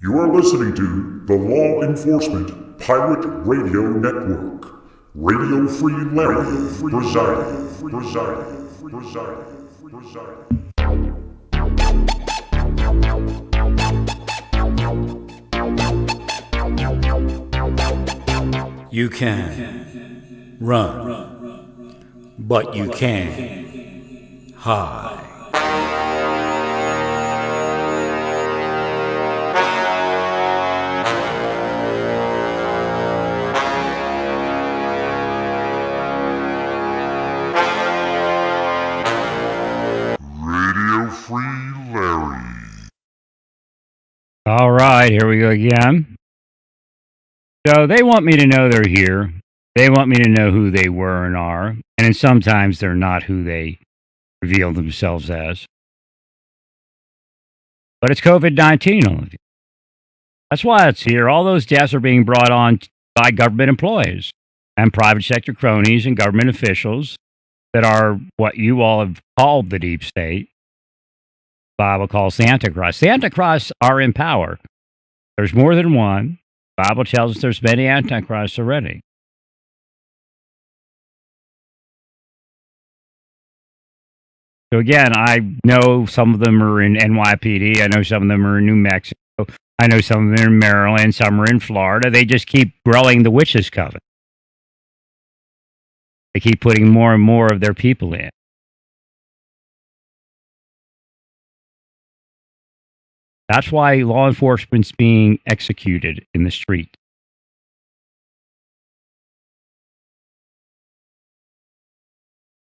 You are listening to the Law Enforcement Pirate Radio Network. Radio Free Larry presiding. You can run, but you can't hide. Radio Free Larry. All right, here we go again. So they want me to know they're here. They want me to know who they were and are. And then sometimes they're not who they reveal themselves as. But it's COVID-19. That's why it's here. All those deaths are being brought on by government employees and private sector cronies and government officials that are what you all have called the deep state. Bible calls the Antichrist. The Antichrists are in power. There's more than one. Bible tells us there's many Antichrists already. So again, I know some of them are in NYPD. I know some of them are in New Mexico. I know some of them are in Maryland. Some are in Florida. They just keep growing the witches' coven. They keep putting more and more of their people in. That's why law enforcement's being executed in the street.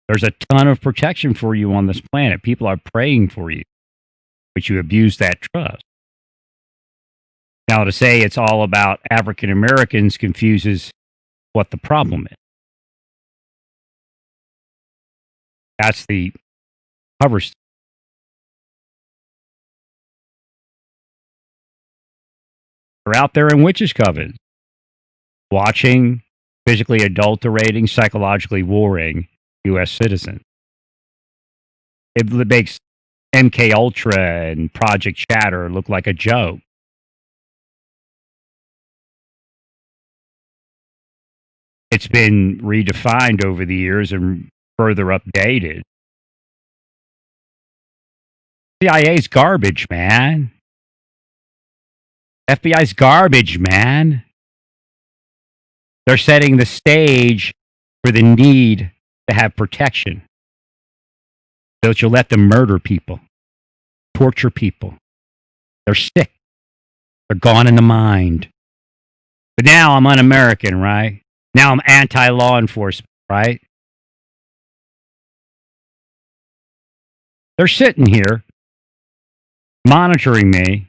There's a ton of protection for you on this planet. People are praying for you, but you abuse that trust. Now, to say it's all about African Americans confuses what the problem is. That's the cover story. They're out there in witches' covens, watching, physically adulterating, psychologically warring U.S. citizens. It makes MK Ultra and Project Chatter look like a joke. It's been redefined over the years and further updated. CIA's garbage, man. FBI's garbage, man. They're setting the stage for the need to have protection. Don't you let them murder people, torture people. They're sick. They're gone in the mind. But now I'm un-American, right? Now I'm anti-law enforcement, right? They're sitting here monitoring me.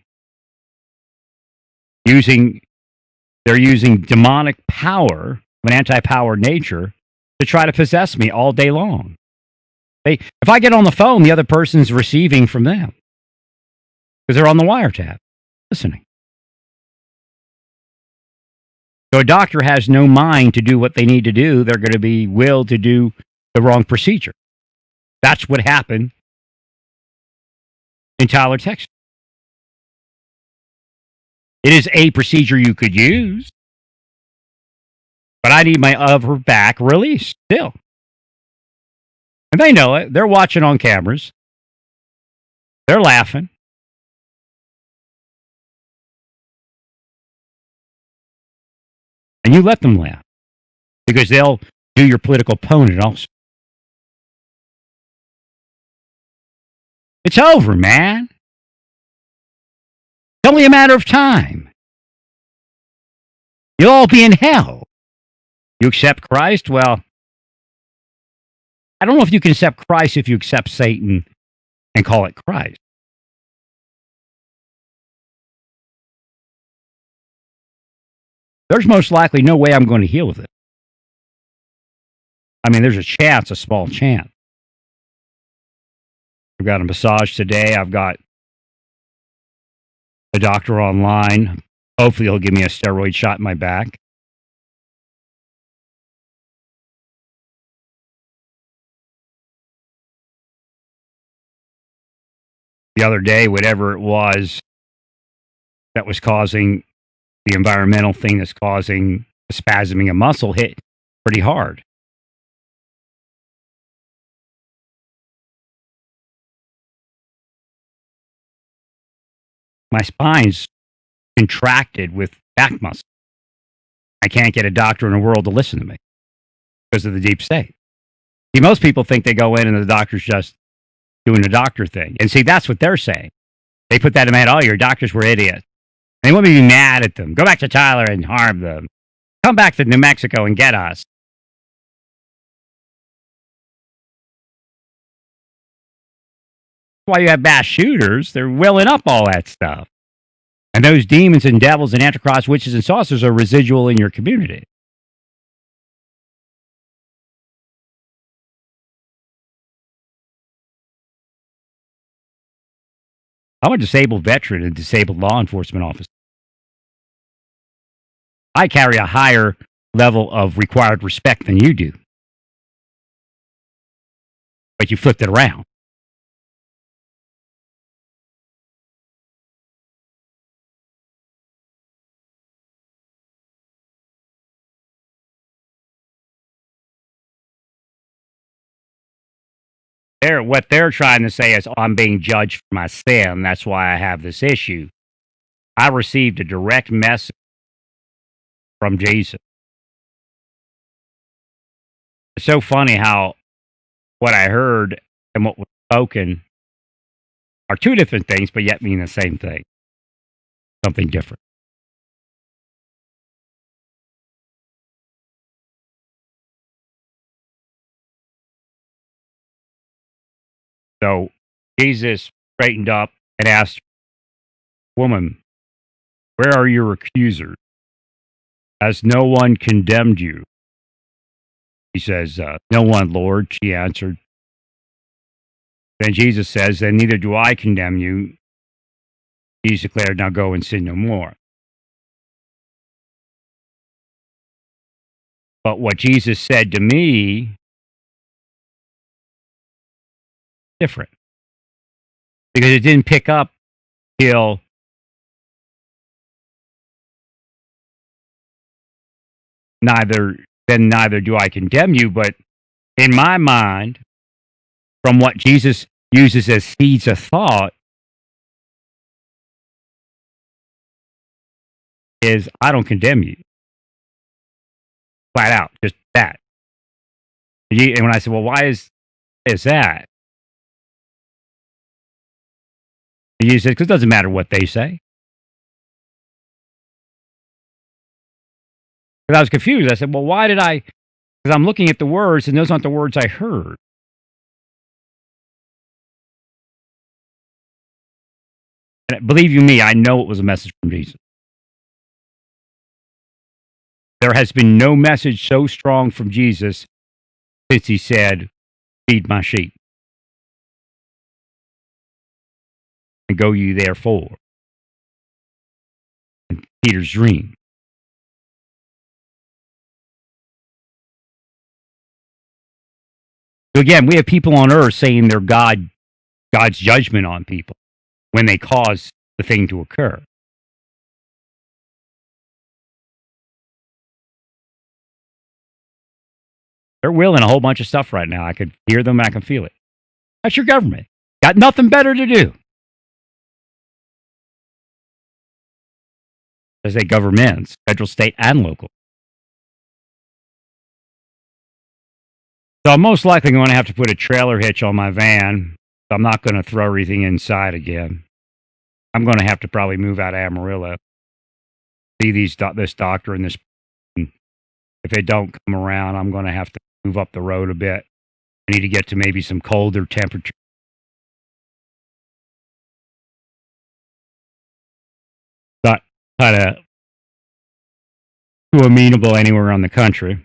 They're using demonic power of an anti-power nature to try to possess me all day long. If I get on the phone, the other person's receiving from them because they're on the wiretap, listening. So a doctor has no mind to do what they need to do. They're going to be willed to do the wrong procedure. That's what happened in Tyler, Texas. It is a procedure you could use, but I need my upper back released still. And they know it. They're watching on cameras. They're laughing. And you let them laugh because they'll do your political opponent also. It's over, man. It's only a matter of time. You'll all be in hell. You accept Christ? Well, I don't know if you can accept Christ if you accept Satan and call it Christ. There's most likely no way I'm going to heal with it. I mean, there's a chance, a small chance. I've got a massage today. I've got a doctor online. Hopefully he'll give me a steroid shot in my back. The other day, whatever it was, that was causing the environmental thing that's causing the spasming of muscle hit pretty hard. My spine's contracted with back muscle. I can't get a doctor in the world to listen to me because of the deep state. See, most people think they go in and the doctor's just doing the doctor thing. And see, that's what they're saying. They put that in my head, oh, your doctors were idiots. And they want me to be mad at them. Go back to Tyler and harm them. Come back to New Mexico and get us. That's why you have mass shooters. They're willing up all that stuff. And those demons and devils and antichrist witches and sorcerers are residual in your community. I'm a disabled veteran and disabled law enforcement officer. I carry a higher level of required respect than you do. But you flipped it around. What they're trying to say is, oh, I'm being judged for my sin. That's why I have this issue. I received a direct message from Jesus. It's so funny how what I heard and what was spoken are two different things, but yet mean the same thing. Something different. So Jesus straightened up and asked, woman, where are your accusers? Has no one condemned you? He says, no one, Lord, she answered. Then Jesus says, then neither do I condemn you. Jesus declared, now go and sin no more. But what Jesus said to me, different. Because it didn't pick up till neither do I condemn you, but in my mind, from what Jesus uses as seeds of thought, is I don't condemn you. Flat out, just that. And when I said, well, why is that? And Jesus said, because it doesn't matter what they say. Because I was confused. I said, well, why did I? Because I'm looking at the words, and those aren't the words I heard. And believe you me, I know it was a message from Jesus. There has been no message so strong from Jesus since he said, feed my sheep. And go you therefore. And Peter's dream. So again, we have people on earth saying they're God's judgment on people when they cause the thing to occur. They're willing a whole bunch of stuff right now. I could hear them and I can feel it. That's your government. Got nothing better to do. As they governments, federal, state, and local. So I'm most likely going to have to put a trailer hitch on my van. So I'm not going to throw everything inside again. I'm going to have to probably move out of Amarillo. See this doctor and this. If they don't come around, I'm going to have to move up the road a bit. I need to get to maybe some colder temperature. Not kind of too amenable anywhere around the country.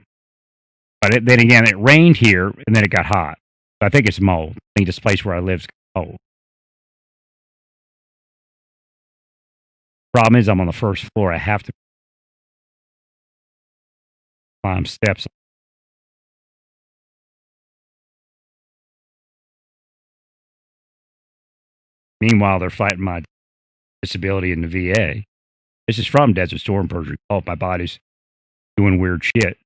But then again, it rained here and then it got hot. So I think it's mold. I think this place where I live is cold. Problem is, I'm on the first floor. I have to climb steps. Meanwhile, they're fighting my disability in the VA. This is from Desert Storm Perjury. Oh, my body's doing weird shit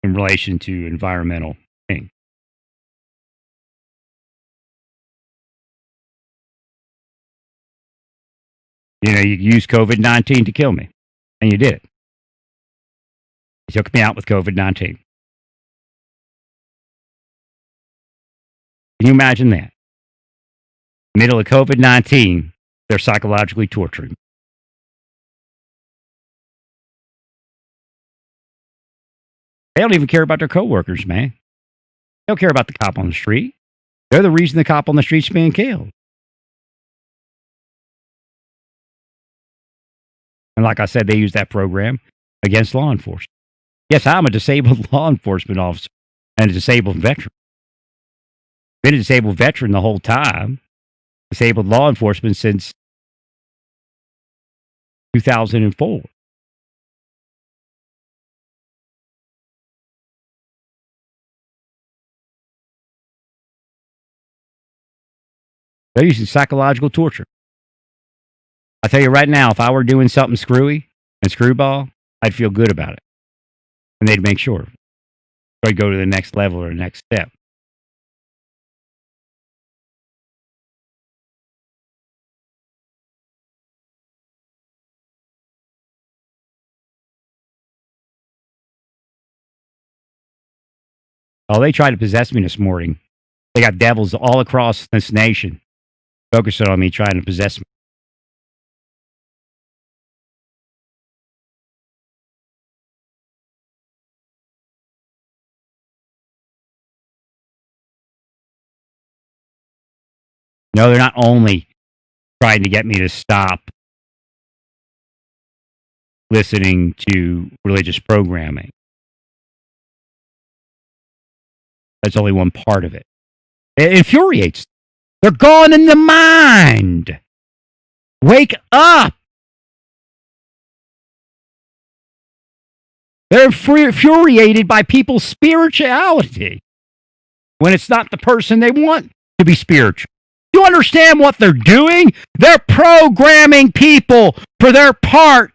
in relation to environmental things. You know, you used COVID-19 to kill me, and you did it. You took me out with COVID-19. Can you imagine that? Middle of COVID-19, they're psychologically torturing. They don't even care about their coworkers, man. They don't care about the cop on the street. They're the reason the cop on the street's being killed. And like I said, they use that program against law enforcement. Yes, I'm a disabled law enforcement officer and a disabled veteran. Been a disabled veteran the whole time. Disabled law enforcement since 2004. They're using psychological torture. I tell you right now, if I were doing something screwy and screwball, I'd feel good about it. And they'd make sure. I'd go to the next level or the next step. Oh, they tried to possess me this morning. They got devils all across this nation focusing on me, trying to possess me. No, they're not only trying to get me to stop listening to religious programming. That's only one part of it. It infuriates them. They're gone in the mind. Wake up. They're infuriated by people's spirituality when it's not the person they want to be spiritual. You understand what they're doing? They're programming people for their part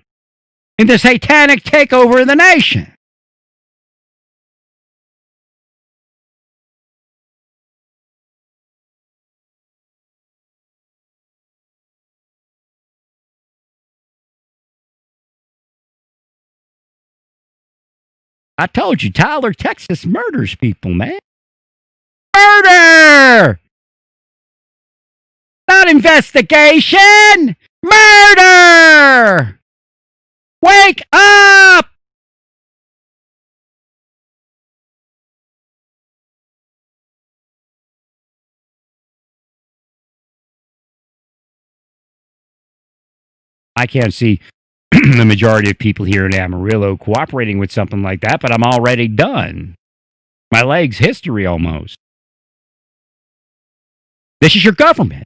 in the satanic takeover of the nation. I told you, Tyler, Texas murders people, man. Murder! Not investigation! Murder! Wake up! I can't see the majority of people here in Amarillo cooperating with something like that, but I'm already done. My leg's history almost. This is your government.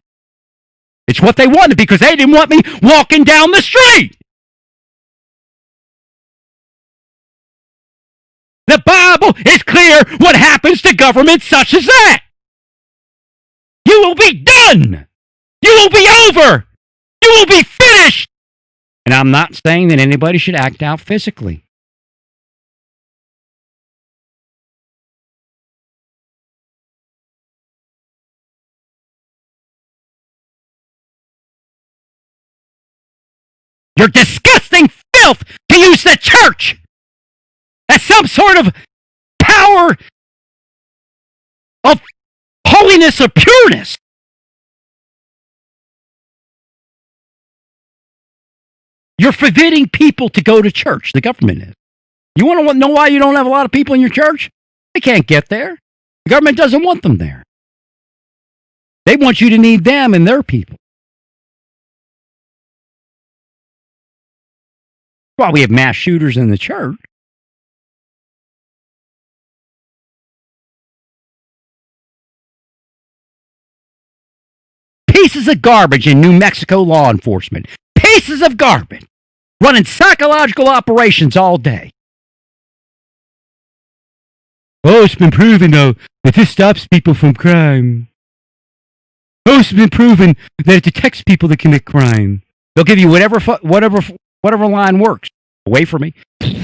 It's what they wanted because they didn't want me walking down the street. The Bible is clear what happens to governments such as that. You will be done. You will be over. You will be finished. And I'm not saying that anybody should act out physically. You're disgusting filth to use the church as some sort of power of holiness or pureness. You're forbidding people to go to church. The government is. You want to know why you don't have a lot of people in your church? They can't get there. The government doesn't want them there. They want you to need them and their people. Well, we have mass shooters in the church. Pieces of garbage in New Mexico law enforcement. Pieces of garbage. Running psychological operations all day. Oh, it's been proven, though, that this stops people from crime. Oh, it's been proven that it detects people that commit crime. They'll give you whatever line works. Away from me. You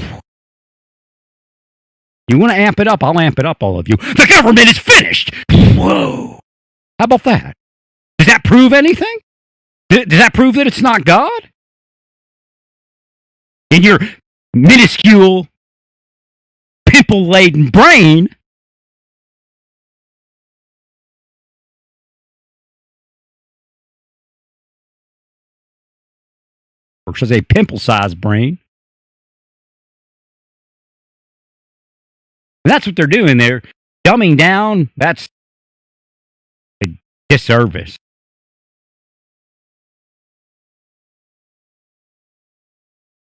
want to amp it up? I'll amp it up, all of you. The government is finished. Whoa. How about that? Does that prove anything? Does that prove that it's not God? In your minuscule, pimple-laden brain, or should I say pimple-sized brain. And that's what they're doing. They're dumbing down. That's a disservice.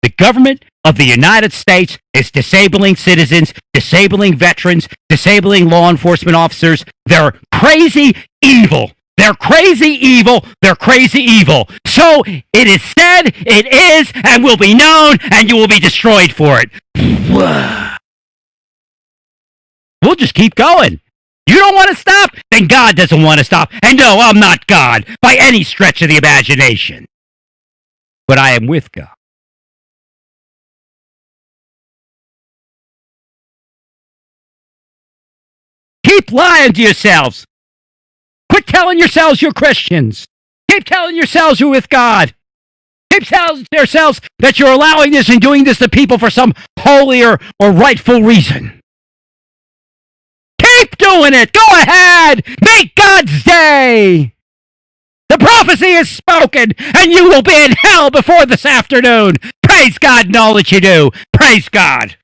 The government of the United States is disabling citizens, disabling veterans, disabling law enforcement officers. They're crazy evil. They're crazy evil. They're crazy evil. So it is said, it is, and will be known, and you will be destroyed for it. We'll just keep going. You don't want to stop? Then God doesn't want to stop. And no, I'm not God by any stretch of the imagination. But I am with God. Keep lying to yourselves. Quit telling yourselves you're Christians. Keep telling yourselves you're with God. Keep telling yourselves that you're allowing this and doing this to people for some holier or rightful reason. Keep doing it. Go ahead. Make God's day. The prophecy is spoken, and you will be in hell before this afternoon. Praise God in all that you do. Praise God.